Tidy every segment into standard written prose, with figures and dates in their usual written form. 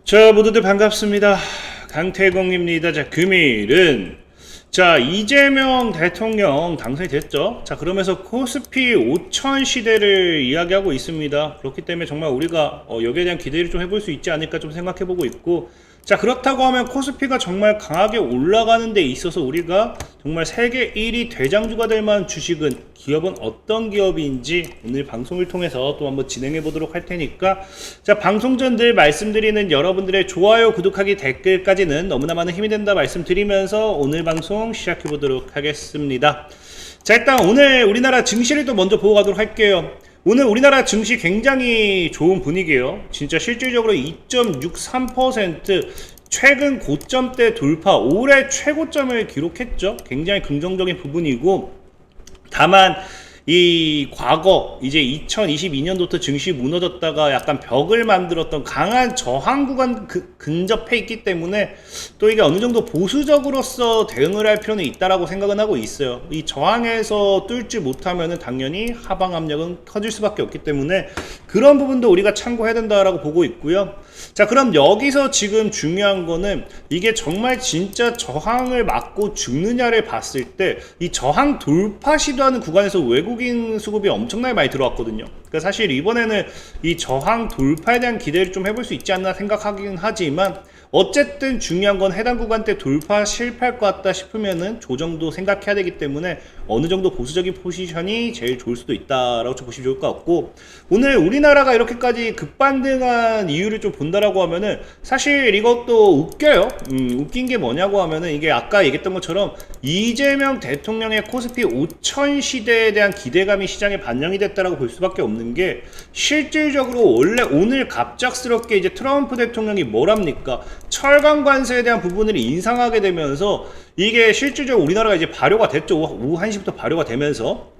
자, 모두들 반갑습니다. 강태공입니다. 자, 금일은 이재명 대통령 당선이 됐죠. 자, 그러면서 코스피 5천 시대를 이야기하고 있습니다. 그렇기 때문에 정말 우리가 여기에 대한 기대를 좀 해볼 수 있지 않을까 좀 생각해보고 있고, 자, 그렇다고 하면 코스피가 정말 강하게 올라가는 데 있어서 우리가 정말 세계 1위 대장주가 될 만한 주식은, 기업은 어떤 기업인지 오늘 방송을 통해서 또 한번 진행해 보도록 할 테니까, 자, 방송 전 늘 말씀드리는 여러분들의 좋아요, 구독하기, 댓글까지는 너무나 많은 힘이 된다 말씀드리면서 오늘 방송 시작해 보도록 하겠습니다. 자, 일단 오늘 우리나라 증시를 또 먼저 보고 가도록 할게요. 오늘 우리나라 증시 굉장히 좋은 분위기예요. 진짜 실질적으로 2.63% 최근 고점대 돌파, 올해 최고점을 기록했죠. 굉장히 긍정적인 부분이고, 다만 이 과거 이제 2022년도부터 증시 무너졌다가 약간 벽을 만들었던 강한 저항 구간 근접해 있기 때문에 또 이게 어느 정도 보수적으로서 대응을 할 필요는 있다라고 생각은 하고 있어요. 이 저항에서 뚫지 못하면은 당연히 하방 압력은 커질 수밖에 없기 때문에 그런 부분도 우리가 참고해야 된다라고 보고 있고요. 자, 그럼 여기서 지금 중요한 거는 이게 정말 진짜 저항을 맞고 죽느냐를 봤을 때 이 저항 돌파 시도하는 구간에서 외국인 수급이 엄청나게 많이 들어왔거든요. 그러니까 사실 이번에는 이 저항 돌파에 대한 기대를 좀 해볼 수 있지 않나 생각하긴 하지만, 어쨌든 중요한 건 해당 구간대 돌파 실패할 것 같다 싶으면은 조정도 생각해야 되기 때문에 어느 정도 보수적인 포지션이 제일 좋을 수도 있다라고 좀 보시면 좋을 것 같고, 오늘 우리나라가 이렇게까지 급반등한 이유를 좀 본다라고 하면은 사실 이것도 웃겨요. 웃긴 게 뭐냐고 하면은 이게 아까 얘기했던 것처럼 이재명 대통령의 코스피 5천 시대에 대한 기대감이 시장에 반영이 됐다라고 볼 수밖에 없는 게, 실질적으로 원래 오늘 갑작스럽게 이제 트럼프 대통령이 뭐랍니까? 철강 관세에 대한 부분을 인상하게 되면서 이게 실질적으로 우리나라가 이제 발효가 됐죠. 오후 1시부터 발효가 되면서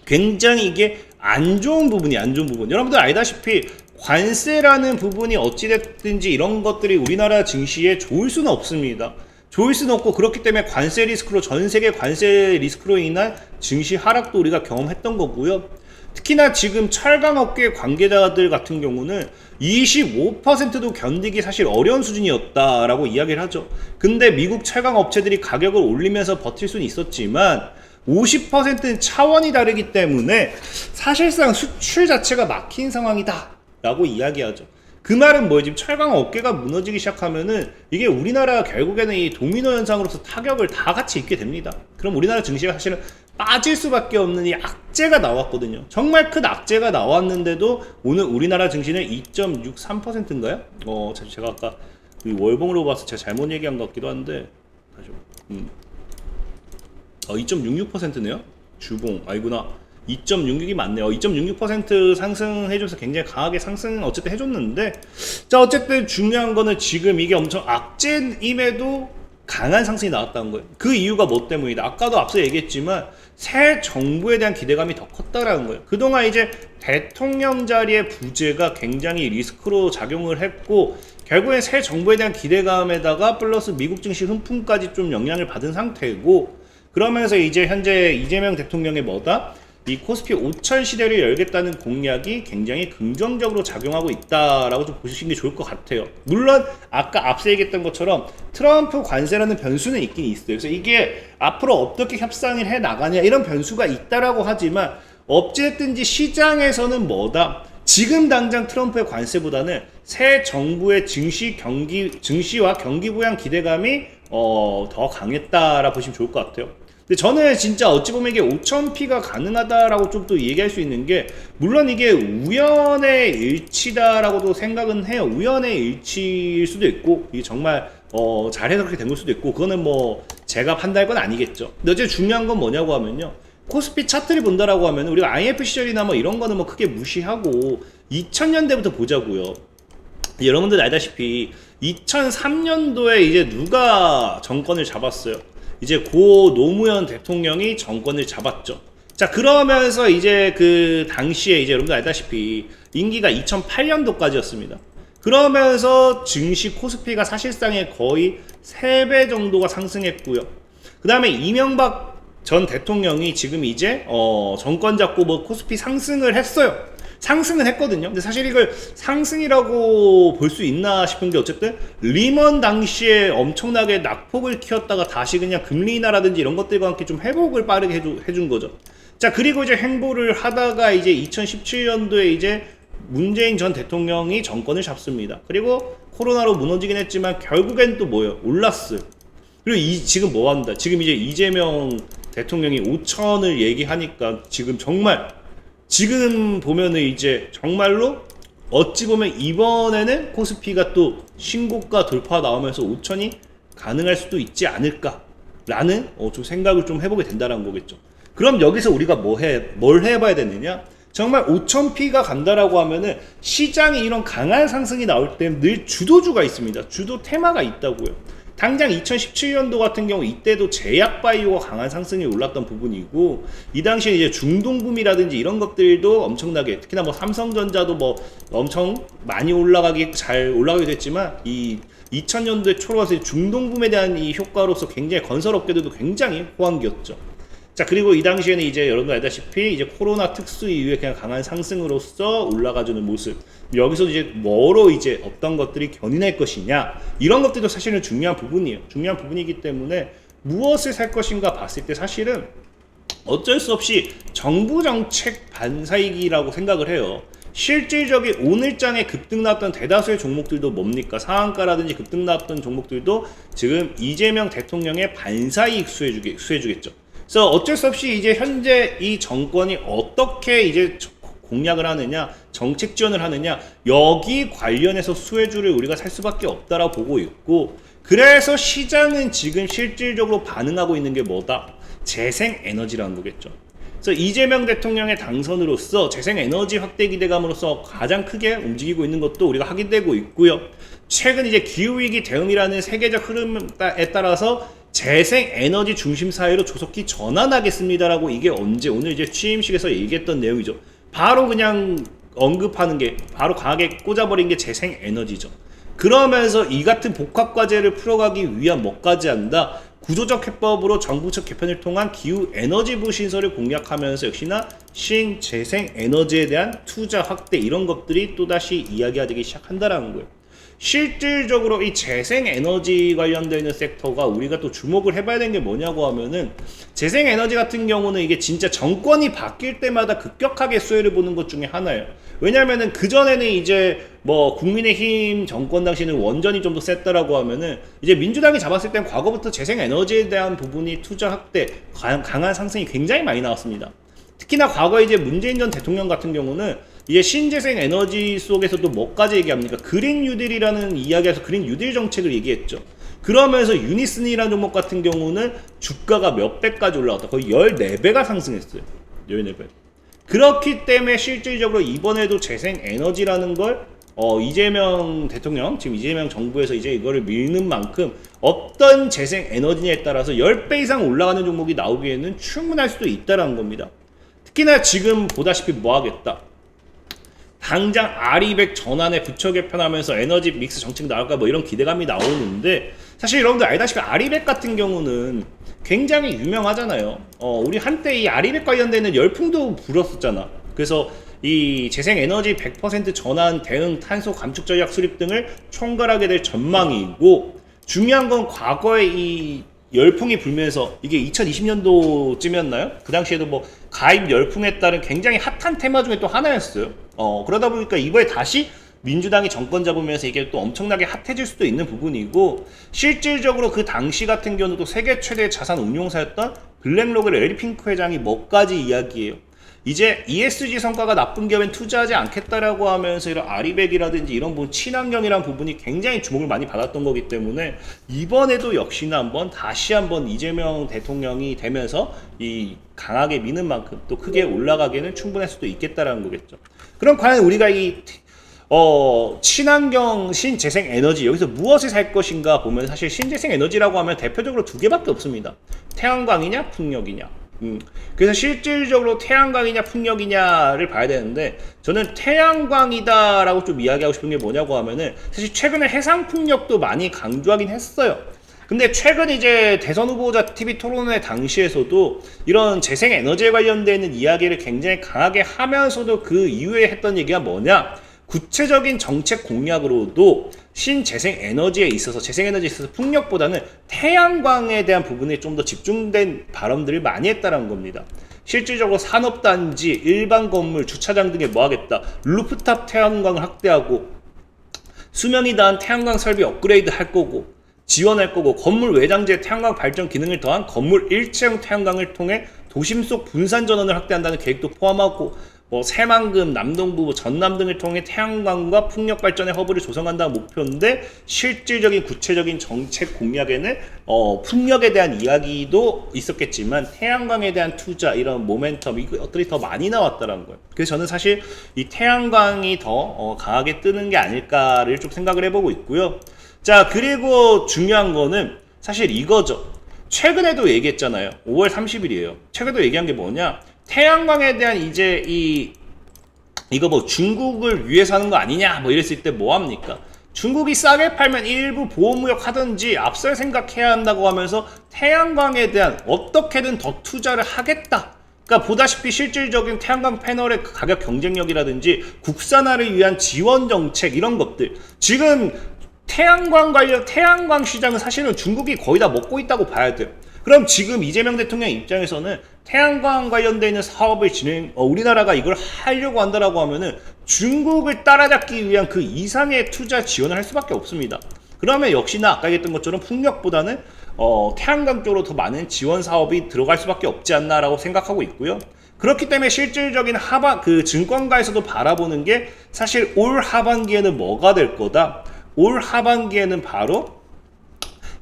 굉장히 이게 안 좋은 부분이 안 좋은 부분. 여러분들 알다시피 관세라는 부분이 어찌됐든지 이런 것들이 우리나라 증시에 좋을 수는 없습니다. 좋을 수는 없고, 그렇기 때문에 관세 리스크로, 전 세계 관세 리스크로 인한 증시 하락도 우리가 경험했던 거고요. 특히나 지금 철강업계 관계자들 같은 경우는 25%도 견디기 사실 어려운 수준이었다라고 이야기를 하죠. 근데 미국 철강 업체들이 가격을 올리면서 버틸 수는 있었지만 50%는 차원이 다르기 때문에 사실상 수출 자체가 막힌 상황이다 라고 이야기하죠. 그 말은 뭐예요? 지금 철강 업계가 무너지기 시작하면은 이게 우리나라 결국에는 이 도미노 현상으로서 타격을 다 같이 입게 됩니다. 그럼 우리나라 증시가 사실은 빠질 수밖에 없는 이 악재가 나왔거든요. 정말 큰 악재가 나왔는데도 오늘 우리나라 증시는 2.63%인가요? 제가 아까 월봉으로 봐서 제가 잘못 얘기한 것 같기도 한데, 다시 2.66%네요. 주봉 아니구나. 2.66이 맞네요. 2.66% 상승해줘서 굉장히 강하게 상승 어쨌든 해줬는데, 자, 어쨌든 중요한 거는 지금 이게 엄청 악재임에도 강한 상승이 나왔다는 거예요. 그 이유가 뭐 때문이다? 아까도 앞서 얘기했지만 새 정부에 대한 기대감이 더 컸다라는 거예요. 그동안 이제 대통령 자리의 부재가 굉장히 리스크로 작용을 했고, 결국엔 새 정부에 대한 기대감에다가 플러스 미국 증시 훈풍까지 좀 영향을 받은 상태고, 그러면서 이제 현재 이재명 대통령의 뭐다? 이 코스피 5천 시대를 열겠다는 공약이 굉장히 긍정적으로 작용하고 있다라고 좀 보시는 게 좋을 것 같아요. 물론 아까 앞서 얘기했던 것처럼 트럼프 관세라는 변수는 있긴 있어요. 그래서 이게 앞으로 어떻게 협상을 해 나가냐 이런 변수가 있다라고 하지만, 어찌됐든지 시장에서는 뭐다? 지금 당장 트럼프의 관세보다는 새 정부의 증시와 경기 부양 기대감이 더 강했다라고 보시면 좋을 것 같아요. 근데 저는 진짜 어찌 보면 이게 5,000P가 가능하다라고 좀 또 얘기할 수 있는 게, 물론 이게 우연의 일치다라고도 생각은 해요. 우연의 일치일 수도 있고, 이게 정말 잘해서 그렇게 된 걸 수도 있고, 그거는 뭐 제가 판단할 건 아니겠죠. 근데 어제 중요한 건 뭐냐고 하면요, 코스피 차트를 본다라고 하면 우리가 IMF 시절이나 뭐 이런 거는 뭐 크게 무시하고 2000년대부터 보자고요. 여러분들 알다시피 2003년도에 이제 누가 정권을 잡았어요? 이제 고 노무현 대통령이 정권을 잡았죠. 자, 그러면서 이제 그 당시에 이제 여러분들 알다시피 임기가 2008년도까지였습니다. 그러면서 증시 코스피가 사실상의 거의 3배 정도가 상승했고요. 그 다음에 이명박 전 대통령이 지금 이제 정권 잡고 뭐 코스피 상승을 했어요. 상승은 했거든요. 근데 사실 이걸 상승이라고 볼 수 있나 싶은 게 어쨌든 리먼 당시에 엄청나게 낙폭을 키웠다가 다시 그냥 금리 인하라든지 이런 것들과 함께 좀 회복을 빠르게 해준 거죠. 자, 그리고 이제 행보를 하다가 이제 2017년도에 이제 문재인 전 대통령이 정권을 잡습니다. 그리고 코로나로 무너지긴 했지만 결국엔 또 뭐예요? 올랐어요. 그리고 지금 뭐 한다? 지금 이제 이재명 대통령이 5천을 얘기하니까 지금 정말 지금 보면은 이제 정말로 어찌 보면 이번에는 코스피가 또 신고가 돌파 나오면서 5천이 가능할 수도 있지 않을까라는 좀 생각을 좀 해보게 된다는 거겠죠. 그럼 여기서 우리가 뭘 해봐야 되느냐? 정말 5,000P가 간다라고 하면은 시장이 이런 강한 상승이 나올 때 늘 주도주가 있습니다. 주도 테마가 있다고요. 당장 2017년도 같은 경우 이때도 제약바이오가 강한 상승이 올랐던 부분이고 이 당시에 이제 중동붐이라든지 이런 것들도 엄청나게 특히나 뭐 삼성전자도 뭐 엄청 많이 잘 올라가게 됐지만 이 2000년도에 초로 와서 중동붐에 대한 이 효과로서 굉장히 건설업계들도 굉장히 호황기였죠. 자, 그리고 이 당시에는 이제 여러분들 알다시피 이제 코로나 특수 이후에 그냥 강한 상승으로서 올라가주는 모습. 여기서 이제 뭐로 이제 어떤 것들이 견인할 것이냐. 이런 것들도 사실은 중요한 부분이에요. 중요한 부분이기 때문에 무엇을 살 것인가 봤을 때 사실은 어쩔 수 없이 정부 정책 반사이기라고 생각을 해요. 실질적인 오늘장에 급등 나왔던 대다수의 종목들도 뭡니까? 상한가라든지 급등 나왔던 종목들도 지금 이재명 대통령의 반사이익 수혜주겠죠. 그래서 어쩔 수 없이 이제 현재 이 정권이 어떻게 이제 공략을 하느냐, 정책 지원을 하느냐, 여기 관련해서 수혜주를 우리가 살 수밖에 없다라고 보고 있고, 그래서 시장은 지금 실질적으로 반응하고 있는 게 뭐다? 재생에너지라는 거겠죠. 그래서 이재명 대통령의 당선으로서 재생에너지 확대 기대감으로서 가장 크게 움직이고 있는 것도 우리가 확인되고 있고요. 최근 이제 기후위기 대응이라는 세계적 흐름에 따라서 재생에너지 중심 사회로 조속히 전환하겠습니다라고 이게 언제 오늘 이제 취임식에서 얘기했던 내용이죠. 바로 그냥 언급하는 게 바로 강하게 꽂아버린 게 재생에너지죠. 그러면서 이 같은 복합과제를 풀어가기 위한 뭐까지 한다? 구조적 해법으로 정부 측 개편을 통한 기후에너지부 신설을 공략하면서 역시나 신재생에너지에 대한 투자 확대 이런 것들이 또다시 이야기가 되기 시작한다라는 거예요. 실질적으로 이 재생에너지 관련되어 있는 섹터가 우리가 또 주목을 해봐야 되는 게 뭐냐고 하면은 재생에너지 같은 경우는 이게 진짜 정권이 바뀔 때마다 급격하게 수혜를 보는 것 중에 하나예요. 왜냐면은 그전에는 이제 뭐 국민의힘 정권 당시에는 원전이 좀 더 셌다라고 하면은 이제 민주당이 잡았을 땐 과거부터 재생에너지에 대한 부분이 투자 확대, 강한 상승이 굉장히 많이 나왔습니다. 특히나 과거 이제 문재인 전 대통령 같은 경우는 이제 신재생 에너지 속에서도 뭐까지 얘기합니까? 그린 뉴딜이라는 이야기에서 그린 뉴딜 정책을 얘기했죠. 그러면서 유니슨이라는 종목 같은 경우는 주가가 몇 배까지 올라갔다. 거의 14배가 상승했어요. 14배. 그렇기 때문에 실질적으로 이번에도 재생 에너지라는 걸 이재명 대통령, 지금 이재명 정부에서 이제 이거를 밀는 만큼 어떤 재생 에너지냐에 따라서 10배 이상 올라가는 종목이 나오기에는 충분할 수도 있다는 겁니다. 특히나 지금 보다시피 뭐 하겠다. 당장 R200 전환에 부처 개편하면서 에너지 믹스 정책 나올까 뭐 이런 기대감이 나오는데 사실 여러분들 알다시피 R200 같은 경우는 굉장히 유명하잖아요. 우리 한때 이 R200 관련되는 열풍도 불었었잖아. 그래서 이 재생에너지 100% 전환 대응 탄소 감축 전략 수립 등을 총괄하게 될 전망이고 중요한 건 과거에 이 열풍이 불면서 이게 2020년도쯤이었나요? 그 당시에도 뭐 가입 열풍에 따른 굉장히 핫한 테마 중에 또 하나였어요. 그러다 보니까 이번에 다시 민주당이 정권 잡으면서 이게 또 엄청나게 핫해질 수도 있는 부분이고 실질적으로 그 당시 같은 경우도 세계 최대 자산 운용사였던 블랙록의 레리 핑크 회장이 뭐까지 이야기해요. 이제 ESG 성과가 나쁜 기업엔 투자하지 않겠다라고 하면서 이런 아리백이라든지 이런 부분 친환경이라는 부분이 굉장히 주목을 많이 받았던 거기 때문에 이번에도 역시나 다시 한번 이재명 대통령이 되면서 이 강하게 미는 만큼 또 크게 올라가기에는 충분할 수도 있겠다라는 거겠죠. 그럼 과연 우리가 이 친환경 신재생 에너지 여기서 무엇을 살 것인가 보면 사실 신재생 에너지라고 하면 대표적으로 두 개밖에 없습니다. 태양광이냐 풍력이냐. 그래서 실질적으로 태양광이냐 풍력이냐를 봐야 되는데 저는 태양광이다라고 좀 이야기하고 싶은 게 뭐냐고 하면은 사실 최근에 해상풍력도 많이 강조하긴 했어요. 근데 최근 이제 대선 후보자 TV 토론회 당시에서도 이런 재생에너지에 관련되는 이야기를 굉장히 강하게 하면서도 그 이후에 했던 얘기가 뭐냐? 구체적인 정책 공약으로도 신재생에너지에 있어서 재생에너지에 있어서 풍력보다는 태양광에 대한 부분에 좀 더 집중된 발언들을 많이 했다는 겁니다. 실질적으로 산업단지, 일반 건물, 주차장 등에 뭐 하겠다. 루프탑 태양광을 확대하고 수명이 다한 태양광 설비 업그레이드 할 거고 지원할 거고 건물 외장재 태양광 발전 기능을 더한 건물 일체형 태양광을 통해 도심 속 분산 전원을 확대한다는 계획도 포함하고 뭐 새만금, 남동부, 전남 등을 통해 태양광과 풍력 발전의 허브를 조성한다는 목표인데 실질적인 구체적인 정책 공약에는 풍력에 대한 이야기도 있었겠지만 태양광에 대한 투자 이런 모멘텀 이것들이 더 많이 나왔다는 거예요. 그래서 저는 사실 이 태양광이 더 강하게 뜨는 게 아닐까를 좀 생각을 해보고 있고요. 자, 그리고 중요한 거는 사실 이거죠. 최근에도 얘기했잖아요. 5월 30일이에요. 최근에도 얘기한 게 뭐냐? 태양광에 대한 이제 이거 뭐 중국을 위해서 하는 거 아니냐 뭐 이랬을 때 뭐 합니까? 중국이 싸게 팔면 일부 보호무역 하든지 앞설 생각해야 한다고 하면서 태양광에 대한 어떻게든 더 투자를 하겠다. 그러니까 보다시피 실질적인 태양광 패널의 가격 경쟁력이라든지 국산화를 위한 지원 정책 이런 것들 지금 태양광 시장은 사실은 중국이 거의 다 먹고 있다고 봐야 돼요. 그럼 지금 이재명 대통령 입장에서는 태양광 관련되어 있는 사업을 우리나라가 이걸 하려고 한다라고 하면은 중국을 따라잡기 위한 그 이상의 투자 지원을 할 수밖에 없습니다. 그러면 역시나 아까 얘기했던 것처럼 풍력보다는 태양광 쪽으로 더 많은 지원 사업이 들어갈 수밖에 없지 않나라고 생각하고 있고요. 그렇기 때문에 실질적인 증권가에서도 바라보는 게 사실 올 하반기에는 뭐가 될 거다. 올 하반기에는 바로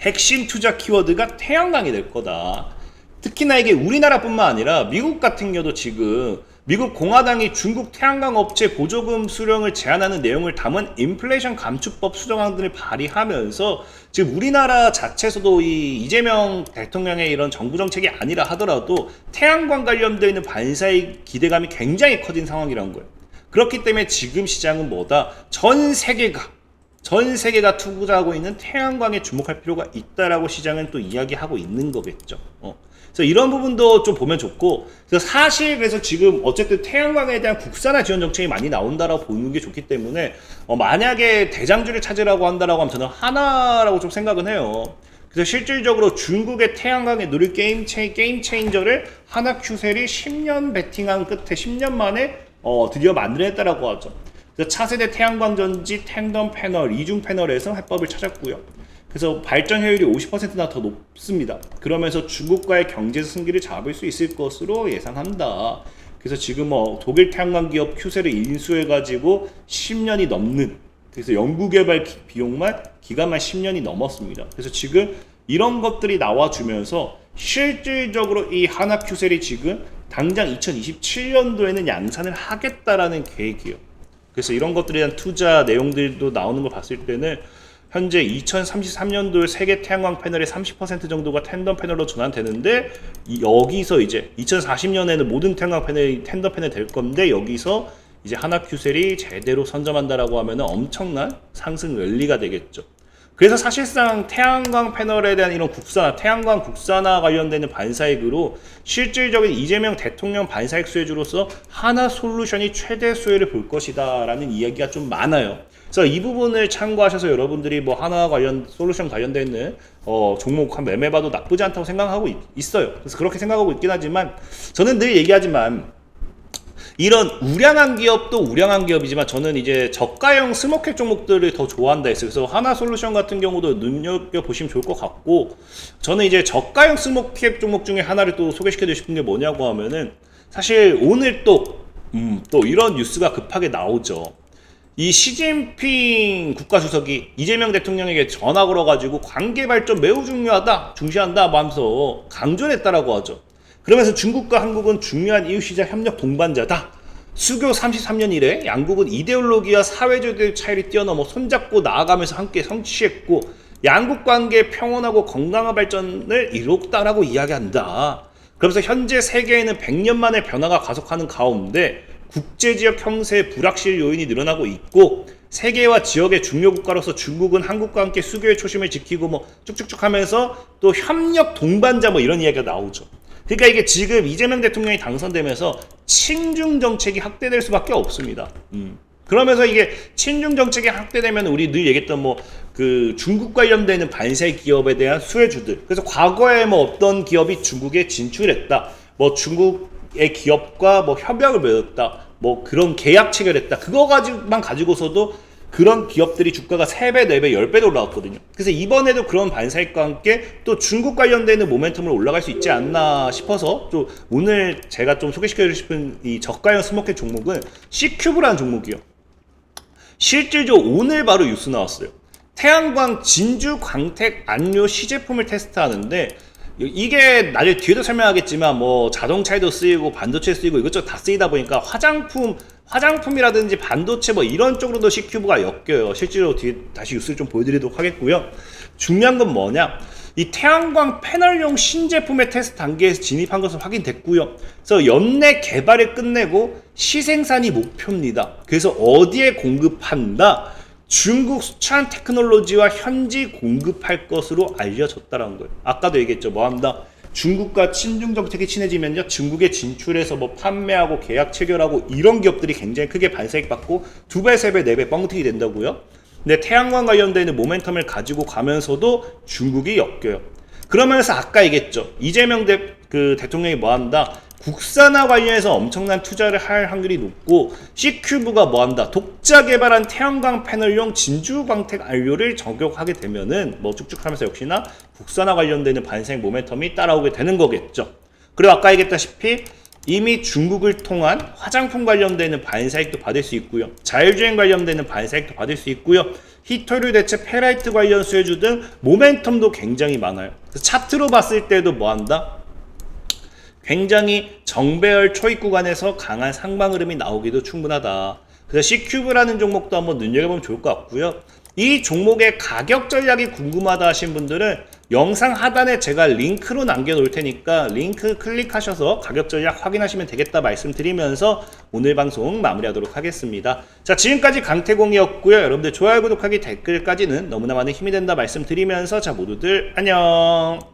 핵심 투자 키워드가 태양광이 될 거다. 특히나 이게 우리나라뿐만 아니라 미국 같은 경우도 지금 미국 공화당이 중국 태양광 업체 보조금 수령을 제한하는 내용을 담은 인플레이션 감축법 수정안들을 발의하면서 지금 우리나라 자체에서도 이 이재명 대통령의 이런 정부 정책이 아니라 하더라도 태양광 관련되어 있는 반사의 기대감이 굉장히 커진 상황이라는 거예요. 그렇기 때문에 지금 시장은 뭐다? 전 세계가 투자하고 있는 태양광에 주목할 필요가 있다라고 시장은 또 이야기하고 있는 거겠죠. 그래서 이런 부분도 좀 보면 좋고, 그래서 지금 어쨌든 태양광에 대한 국산화 지원 정책이 많이 나온다라고 보는 게 좋기 때문에 만약에 대장주를 찾으라고 한다라고 하면 저는 하나라고 좀 생각은 해요. 그래서 실질적으로 중국의 태양광에 누릴 게임 체인저를 하나큐셀이 10년 베팅한 끝에 10년 만에 드디어 만들어냈다라고 하죠. 그래서 차세대 태양광 전지 탱덤 패널, 이중 패널에서 해법을 찾았고요. 그래서 발전 효율이 50%나 더 높습니다. 그러면서 중국과의 경제 승기를 잡을 수 있을 것으로 예상한다. 그래서 지금 독일 태양광 기업 큐셀을 인수해가지고 10년이 넘는, 그래서 연구개발 비용만 기간만 10년이 넘었습니다. 그래서 지금 이런 것들이 나와주면서 실질적으로 이 하나큐셀이 지금 당장 2027년도에는 양산을 하겠다라는 계획이에요. 그래서 이런 것들에 대한 투자 내용들도 나오는 걸 봤을 때는 현재 2033년도에 세계 태양광 패널의 30% 정도가 텐덤 패널로 전환되는데 여기서 이제 2040년에는 모든 태양광 패널이 텐덤 패널 될 건데 여기서 이제 하나큐셀이 제대로 선점한다라고 하면 엄청난 상승 랠리가 되겠죠. 그래서 사실상 태양광 패널에 대한 이런 태양광 국산화 관련되는 반사익으로 실질적인 이재명 대통령 반사익 수혜주로서 하나솔루션이 최대 수혜를 볼 것이다 라는 이야기가 좀 많아요. 그래서 이 부분을 참고하셔서 여러분들이 하나 솔루션 관련되어 있는 종목 한 매매봐도 나쁘지 않다고 생각하고 있어요. 그래서 그렇게 생각하고 있긴 하지만 저는 늘 얘기하지만 이런 우량한 기업도 우량한 기업이지만 저는 이제 저가형 스몰캡 종목들을 더 좋아한다 했어요. 그래서 하나솔루션 같은 경우도 눈여겨보시면 좋을 것 같고, 저는 이제 저가형 스몰캡 종목 중에 하나를 또 소개시켜드리고 싶은 게 뭐냐고 하면은 사실 오늘 또 이런 뉴스가 급하게 나오죠. 이 시진핑 국가주석이 이재명 대통령에게 전화 걸어가지고 관계 발전 매우 중시한다 하면서 강조를 했다라고 하죠. 그러면서 중국과 한국은 중요한 이웃시장 협력 동반자다. 수교 33년 이래 양국은 이데올로기와 사회적 차이를 뛰어넘어 손잡고 나아가면서 함께 성취했고 양국 관계의 평온하고 건강한 발전을 이뤘다라고 이야기한다. 그러면서 현재 세계에는 100년 만에 변화가 가속하는 가운데 국제지역 형세의 불확실 요인이 늘어나고 있고 세계와 지역의 중요 국가로서 중국은 한국과 함께 수교의 초심을 지키고 뭐 쭉쭉쭉 하면서 또 협력 동반자 뭐 이런 이야기가 나오죠. 그러니까 이게 지금 이재명 대통령이 당선되면서 친중 정책이 확대될 수밖에 없습니다. 그러면서 이게 친중 정책이 확대되면 우리 늘 얘기했던 뭐 그 중국 관련되는 반세 기업에 대한 수혜주들. 그래서 과거에 뭐 어떤 기업이 중국에 진출했다. 뭐 중국의 기업과 뭐 협약을 맺었다. 뭐 그런 계약 체결했다. 그거 가지고만 가지고서도 그런 기업들이 주가가 3배, 4배, 10배도 올라왔거든요. 그래서 이번에도 그런 반사익과 함께 또 중국 관련되는 모멘텀으로 올라갈 수 있지 않나 싶어서 또 오늘 제가 좀 소개시켜드리고 싶은 이 저가형 스모켓 종목은 C큐브라는 종목이요. 실질적으로 오늘 바로 뉴스 나왔어요. 태양광 진주 광택 안료 시제품을 테스트하는데 이게 나중에 뒤에도 설명하겠지만 뭐 자동차에도 쓰이고 반도체에 쓰이고 이것저것 다 쓰이다 보니까 화장품이라든지 반도체 뭐 이런 쪽으로도 C큐브가 엮여요. 실제로 뒤에 다시 뉴스를 좀 보여드리도록 하겠고요. 중요한 건 뭐냐? 이 태양광 패널용 신제품의 테스트 단계에서 진입한 것은 확인됐고요. 그래서 연내 개발을 끝내고 시생산이 목표입니다. 그래서 어디에 공급한다? 중국 수찬 테크놀로지와 현지 공급할 것으로 알려졌다는 거예요. 아까도 얘기했죠. 뭐한다? 중국과 친중 정책이 친해지면요, 중국에 진출해서 뭐 판매하고 계약 체결하고 이런 기업들이 굉장히 크게 반사익 받고 2배, 3배, 4배 뻥튀기 된다고요. 근데 태양광 관련되는 모멘텀을 가지고 가면서도 중국이 엮여요. 그러면서 아까 얘기했죠. 이재명 대통령이 뭐한다? 국산화 관련해서 엄청난 투자를 할 확률이 높고 C큐브가 뭐한다? 독자 개발한 태양광 패널용 진주광택 안료를 적용하게 되면은 뭐 쭉쭉 하면서 역시나 국산화 관련되는 반생 모멘텀이 따라오게 되는 거겠죠. 그리고 아까 얘기했다시피 이미 중국을 통한 화장품 관련되는 반사익도 받을 수 있고요. 자율주행 관련되는 반사익도 받을 수 있고요. 히토류 대체 페라이트 관련 수혜주 등 모멘텀도 굉장히 많아요. 그래서 차트로 봤을 때도 뭐한다? 굉장히 정배열 초입 구간에서 강한 상방 흐름이 나오기도 충분하다. 그래서 C큐브라는 종목도 한번 눈여겨보면 좋을 것 같고요. 이 종목의 가격 전략이 궁금하다 하신 분들은 영상 하단에 제가 링크로 남겨놓을 테니까 링크 클릭하셔서 가격 전략 확인하시면 되겠다 말씀드리면서 오늘 방송 마무리하도록 하겠습니다. 자, 지금까지 강태공이었고요. 여러분들 좋아요, 구독하기, 댓글까지는 너무나 많은 힘이 된다 말씀드리면서 자, 모두들 안녕.